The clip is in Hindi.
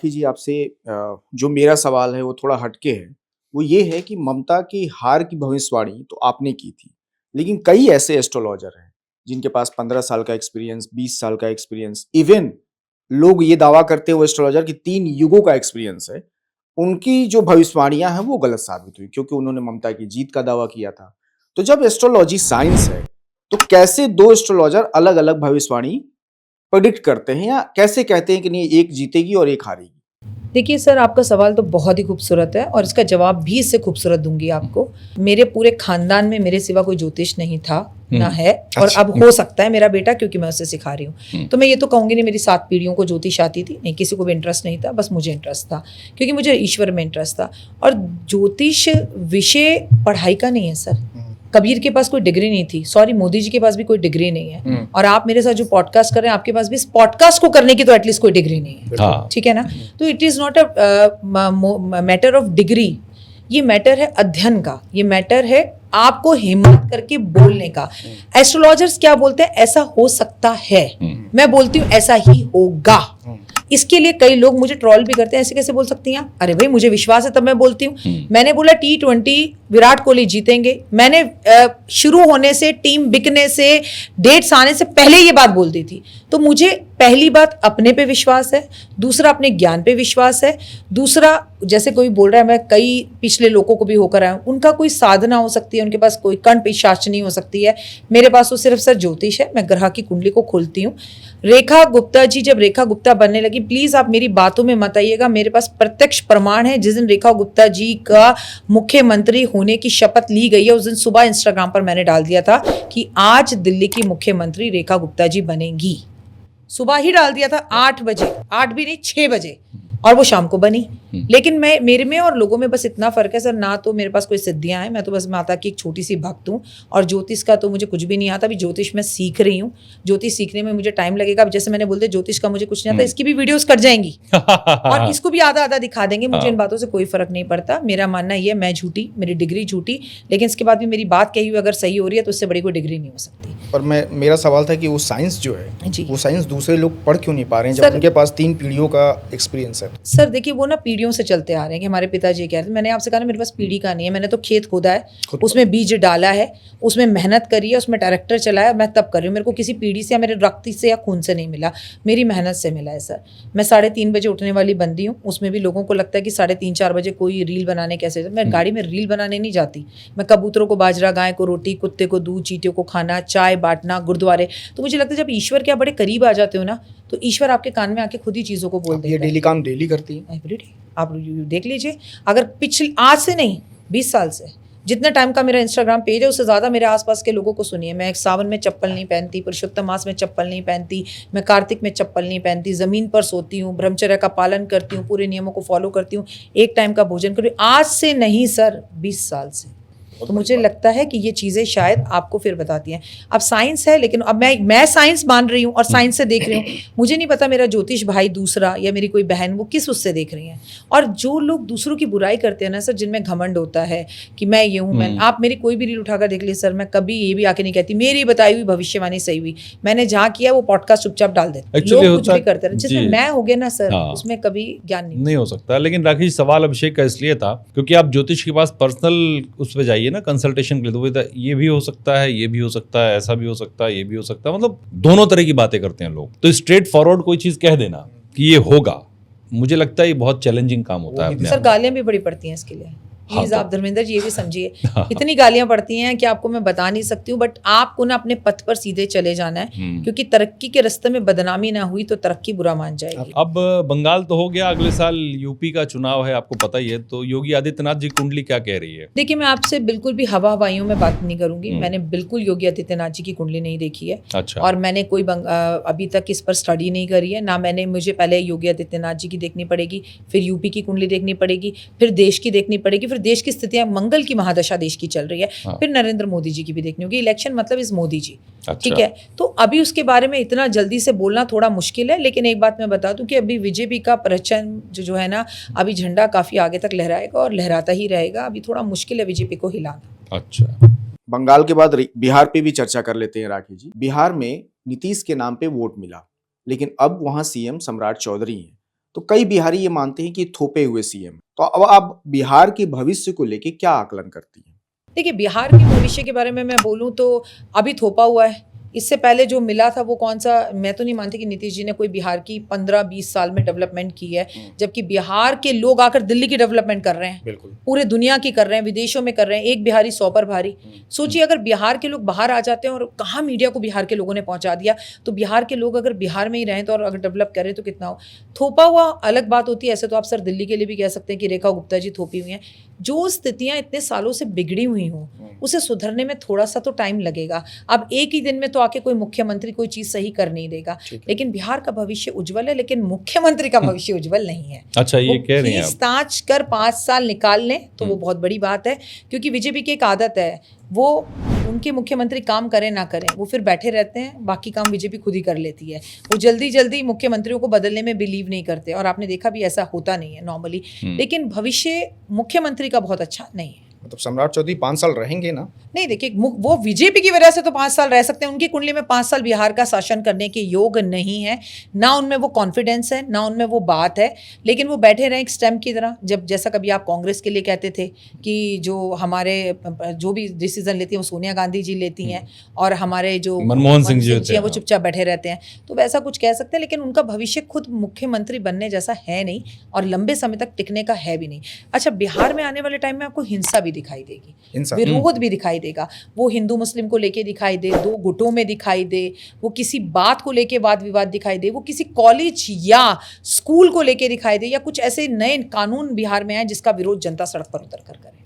राखी जी आपसे जो मेरा सवाल है वो थोड़ा हटके है। वो ये है कि ममता की हार की भविष्यवाणी तो आपने की थी, लेकिन कई ऐसे एस्ट्रोलॉजर हैं जिनके पास 15 साल का एक्सपीरियंस, 20 साल का एक्सपीरियंस, इवन लोग ये दावा करते हैं वो एस्ट्रोलॉजर की 3 युगों का एक्सपीरियंस है। उनकी जो भविष्यवाणियां हैं वो गलत साबित हुई क्योंकि उन्होंने ममता की जीत का दावा किया था। तो जब एस्ट्रोलॉजी साइंस है, तो कैसे 2 एस्ट्रोलॉजर अलग-अलग भविष्यवाणी प्रेडिक्ट करते हैं या कैसे कहते हैं कि नहीं एक जीतेगी और एक हारेगी? देखिए सर, आपका सवाल तो बहुत ही खूबसूरत है और इसका जवाब भी इससे खूबसूरत दूंगी आपको। मेरे पूरे खानदान में मेरे सिवा कोई ज्योतिष नहीं था, ना है, और अच्छा। अब हो सकता है मेरा बेटा, क्योंकि मैं उसे सिखा रही हूँ। तो मैं ये तो कहूँगी नहीं मेरी 7 पीढ़ियों को ज्योतिष आती थी, नहीं किसी को भी इंटरेस्ट नहीं था, बस मुझे इंटरेस्ट था क्योंकि मुझे ईश्वर में इंटरेस्ट था। और ज्योतिष विषय पढ़ाई का नहीं है सर। कबीर के पास कोई डिग्री नहीं थी, सॉरी मोदी जी के पास भी कोई डिग्री नहीं है, और आप मेरे साथ जो पॉडकास्ट कर रहे हैं आपके पास भी इस पॉडकास्ट को करने की तो एटलीस्ट कोई डिग्री नहीं है। हाँ। ठीक है ना? तो it is not a matter of degree, ये मैटर है अध्ययन का, ये मैटर है आपको हिम्मत करके बोलने का। एस्ट्रोलॉजर्स क्या बोलते हैं? ऐसा हो सकता है, मैं बोलती हूँ ऐसा ही होगा। इसके लिए कई लोग मुझे ट्रोल भी करते हैं, ऐसे कैसे बोल सकती हैं? अरे भाई मुझे विश्वास है तब मैं बोलती हूँ। मैंने बोला T20 विराट कोहली जीतेंगे, मैंने शुरू होने से, टीम बिकने से, डेट्स आने से पहले ये बात बोल दी थी। तो मुझे पहली बात अपने पे विश्वास है, दूसरा अपने ज्ञान पे विश्वास है, दूसरा जैसे कोई बोल रहा है मैं कई पिछले लोगों को भी होकर आया हूँ, उनका कोई साधना हो सकती है, उनके पास कोई कंठ पिशाचनी हो सकती है, मेरे पास तो सिर्फ सर ज्योतिष है। मैं ग्रह की कुंडली को खोलती हूँ। रेखा गुप्ता जी जब रेखा गुप्ता बनने लगी, प्लीज आप मेरी बातों में मत आइएगा, मेरे पास प्रत्यक्ष प्रमाण है। जिस दिन रेखा गुप्ता जी का मुख्यमंत्री होने की शपथ ली गई है, उस दिन सुबह इंस्टाग्राम पर मैंने डाल दिया था कि आज दिल्ली की मुख्यमंत्री रेखा गुप्ता जी बनेंगी। सुबह ही डाल दिया था, 8 बजे, 8 भी नहीं 6 बजे, और वो शाम को बनी। लेकिन मैं, मेरे में और लोगों में बस इतना फर्क है सर, ना तो मेरे पास कोई सिद्धियां हैं, मैं तो बस माता की एक छोटी सी भक्त हूँ, और ज्योतिष का तो मुझे कुछ भी नहीं आता। अभी ज्योतिष मैं सीख रही हूँ, ज्योतिष सीखने में मुझे टाइम लगेगा। अब जैसे मैंने बोलते ज्योतिष का मुझे कुछ नहीं आता, इसकी भी वीडियोस कट जाएंगी और इसको भी आधा आधा दिखा देंगे। मुझे इन बातों से कोई फर्क नहीं पड़ता। मेरा मानना ये, मैं झूठी, मेरी डिग्री झूठी, लेकिन इसके बाद भी मेरी बात कही हुई अगर सही हो रही है तो उससे बड़ी कोई डिग्री नहीं हो सकती। पर मेरा सवाल था कि वो साइंस जो है जी। वो साइंस दूसरे लोग पढ़ क्यों नहीं पा रहे हैं जब सर, उनके पास 3 पीढ़ियों का एक्सपीरियंस है? सर देखिए, वो ना पीढ़ियों से चलते आ रहे हैं कि हमारे पिताजी कह रहे थे। मैंने आपसे कहा ना मेरे पास पीढ़ी का नहीं है, मैंने तो खेत खोदा है, उसमें बीज डाला है, उसमें मेहनत करी है, उसमें ट्रैक्टर चलाया, मैं तब कर रही हूँ। मेरे को किसी पीढ़ी से या मेरे रक्त से या खून से नहीं मिला, मेरी मेहनत से मिला है सर। मैं 3:30 बजे उठने वाली बंदी हूँ, उसमें भी लोगों को लगता है कि 3:30-4 बजे कोई रील बनाने कैसे। मैं गाड़ी में रील बनाने नहीं जाती, मैं कबूतरों को बाजरा, गाय को रोटी, कुत्ते को दूध, चींटियों को खाना, चाय बांटना, गुरुद्वारे। तो मुझे लगता है जब ईश्वर के आप बड़े करीब आ जाते हो ना, तो ईश्वर आपके कान में आके खुद ही चीज़ों को बोल देता है। ये डेली काम डेली करती है? एवरीडे। आप देख लीजिए, अगर पिछले, आज से नहीं 20 साल से, जितने टाइम का मेरा इंस्टाग्राम पेज है उससे ज़्यादा मेरे आसपास के लोगों को सुनिए। मैं सावन में चप्पल नहीं पहनती, पुरुषोत्तम मास में चप्पल नहीं पहनती, मैं कार्तिक में चप्पल नहीं पहनती, ज़मीन पर सोती हूँ, ब्रह्मचर्य का पालन करती हूँ, पूरे नियमों को फॉलो करती हूँ, एक टाइम का भोजन करती हूँ। आज से नहीं सर, 20 साल से। तो मुझे लगता है कि ये चीज़ें शायद आपको फिर बताती हैं। अब साइंस है, लेकिन अब मैं साइंस मान रही हूँ और साइंस से देख रही हूँ। मुझे नहीं पता मेरा ज्योतिष भाई दूसरा या मेरी कोई बहन वो किस उससे देख रही हैं। और जो लोग दूसरों की बुराई करते हैं ना सर, जिनमें घमंड होता है कि मैं ये हूँ, मैं, आप मेरी कोई भी रील उठाकर देख लीजिए सर, मैं कभी ये भी आके नहीं कहती मेरी बताई हुई भविष्यवाणी सही हुई। मैंने जहाँ किया वो पॉडकास्ट चुपचाप डाल देते, लोग कुछ भी करते हैं। जिसमें मैं हो गया ना सर, उसमें कभी ज्ञान नहीं हो सकता। लेकिन राकेश, सवाल अभिषेक का इसलिए था क्योंकि आप ज्योतिष के पास पर्सनल उस पर जाइए ना कंसल्टेशन, तो ये भी हो सकता है, ये भी हो सकता है, ऐसा भी हो सकता है, ये भी हो सकता है, मतलब दोनों तरह की बातें करते हैं लोग। तो स्ट्रेट फॉरवर्ड कोई चीज कह देना कि ये होगा, मुझे लगता है ये बहुत चैलेंजिंग काम होता है। सर गालियां भी बड़ी पड़ती हैं इसके लिए। प्लीज आप धर्मेंद्र जी ये भी समझिए, इतनी गालियां पड़ती हैं कि आपको मैं बता नहीं सकती हूँ, बट आपको ना अपने पथ पर सीधे चले जाना है, क्योंकि तरक्की के रास्ते में बदनामी ना हुई तो तरक्की बुरा मान जाएगी। अब बंगाल तो हो गया, अगले साल यूपी का चुनाव है, आपको पता ही है। तो योगी आदित्यनाथ जी कुंडली क्या कह रही है? देखिए, मैं आपसे बिल्कुल भी हवा हवाइयों में बात नहीं करूंगी। मैंने बिल्कुल योगी आदित्यनाथ जी की कुंडली नहीं देखी है। अच्छा। और मैंने कोई अभी तक इस पर स्टडी नहीं करी है ना। मैंने, मुझे पहले योगी आदित्यनाथ जी की देखनी पड़ेगी, फिर यूपी की कुंडली देखनी पड़ेगी, फिर देश की देखनी पड़ेगी, फिर देश की स्थितियां, मंगल की महादशा देश की चल रही है, फिर नरेंद्र मोदी जी की भी देखनी होगी। इलेक्शन मतलब इस मोदी जी। अच्छा। ठीक है, तो अभी उसके बारे में इतना जल्दी से बोलना थोड़ा मुश्किल है। लेकिन एक बात मैं बता दूं कि अभी बीजेपी का प्रचंड जो है ना, अभी झंडा काफी आगे तक लहराएगा और लहराता ही रहेगा। अभी थोड़ा मुश्किल है बीजेपी को हिलाना। अच्छा। बंगाल के बाद बिहार पे भी चर्चा कर लेते हैं राखी जी। बिहार में नीतीश के नाम पे वोट मिला, लेकिन अब वहां सीएम सम्राट चौधरी हैं। तो कई बिहारी ये मानते हैं कि थोपे हुए सीएम। तो अब आप बिहार के भविष्य को लेके क्या आकलन करती हैं? देखिए, बिहार के भविष्य के बारे में मैं बोलूँ तो अभी थोपा हुआ है। इससे पहले जो मिला था वो कौन सा, मैं तो नहीं मानती कि नीतीश जी ने कोई बिहार की 15-20 साल में डेवलपमेंट की है, जबकि बिहार के लोग आकर दिल्ली की डेवलपमेंट कर रहे हैं, बिल्कुल। पूरे दुनिया की कर रहे हैं, विदेशों में कर रहे हैं। एक बिहारी 100 पर भारी। सोचिए अगर बिहार के लोग बाहर आ जाते हैं, और कहाँ मीडिया को बिहार के लोगों ने पहुंचा दिया, तो बिहार के लोग अगर बिहार में ही रहें तो और अगर डेवलप करें तो कितना हो। थोपा हुआ अलग बात होती है, ऐसे तो आप सर दिल्ली के लिए भी कह सकते हैं कि रेखा गुप्ता जी थोपी हुई हैं। जो स्थितियां इतने सालों से बिगड़ी हुई हों, उसे सुधरने में थोड़ा सा तो टाइम लगेगा। अब एक ही दिन में तो आके कोई मुख्यमंत्री कोई चीज सही कर नहीं देगा, लेकिन बिहार का भविष्य उज्जवल है, लेकिन मुख्यमंत्री का भविष्य उज्जवल नहीं है। अच्छा, ये कह रही हैं खींच ताच कर 5 साल निकाल लें तो वो बहुत बड़ी बात है, क्योंकि बीजेपी की एक आदत है, वो उनके मुख्यमंत्री काम करें ना करें, वो फिर बैठे रहते हैं, बाकी काम बीजेपी खुद ही कर लेती है। वो जल्दी जल्दी मुख्यमंत्रियों को बदलने में बिलीव नहीं करते, और आपने देखा भी ऐसा होता नहीं है नॉर्मली। लेकिन भविष्य मुख्यमंत्री का बहुत अच्छा नहीं है। मतलब सम्राट चौधरी 5 साल रहेंगे ना? नहीं, देखिए वो बीजेपी की वजह से तो 5 साल रह सकते हैं, उनकी कुंडली में 5 साल बिहार का शासन करने के योग नहीं है, ना उनमें वो कॉन्फिडेंस है, ना उनमें वो बात है। लेकिन वो बैठे रहे एक स्टैम्प की तरह, जब जैसा कभी आप कांग्रेस के लिए कहते थे कि जो हमारे जो भी डिसीजन लेती हैं वो सोनिया गांधी जी लेती हैं, और हमारे जो मनमोहन सिंह जी हैं वो चुपचाप बैठे रहते हैं, तो वैसा कुछ कह सकते हैं। लेकिन उनका भविष्य खुद मुख्यमंत्री बनने जैसा है नहीं, और लंबे समय तक टिकने का है भी नहीं। अच्छा, बिहार में आने वाले टाइम में आपको हिंसा भी दिखाई देगी, विरोध भी दिखाई देगा। वो हिंदू मुस्लिम को लेके दिखाई दे, 2 गुटों में दिखाई दे, वो किसी बात को लेके वाद विवाद दिखाई दे, वो किसी कॉलेज या स्कूल को लेके दिखाई दे, या कुछ ऐसे नए कानून बिहार में आए जिसका विरोध जनता सड़क पर उतर कर करे।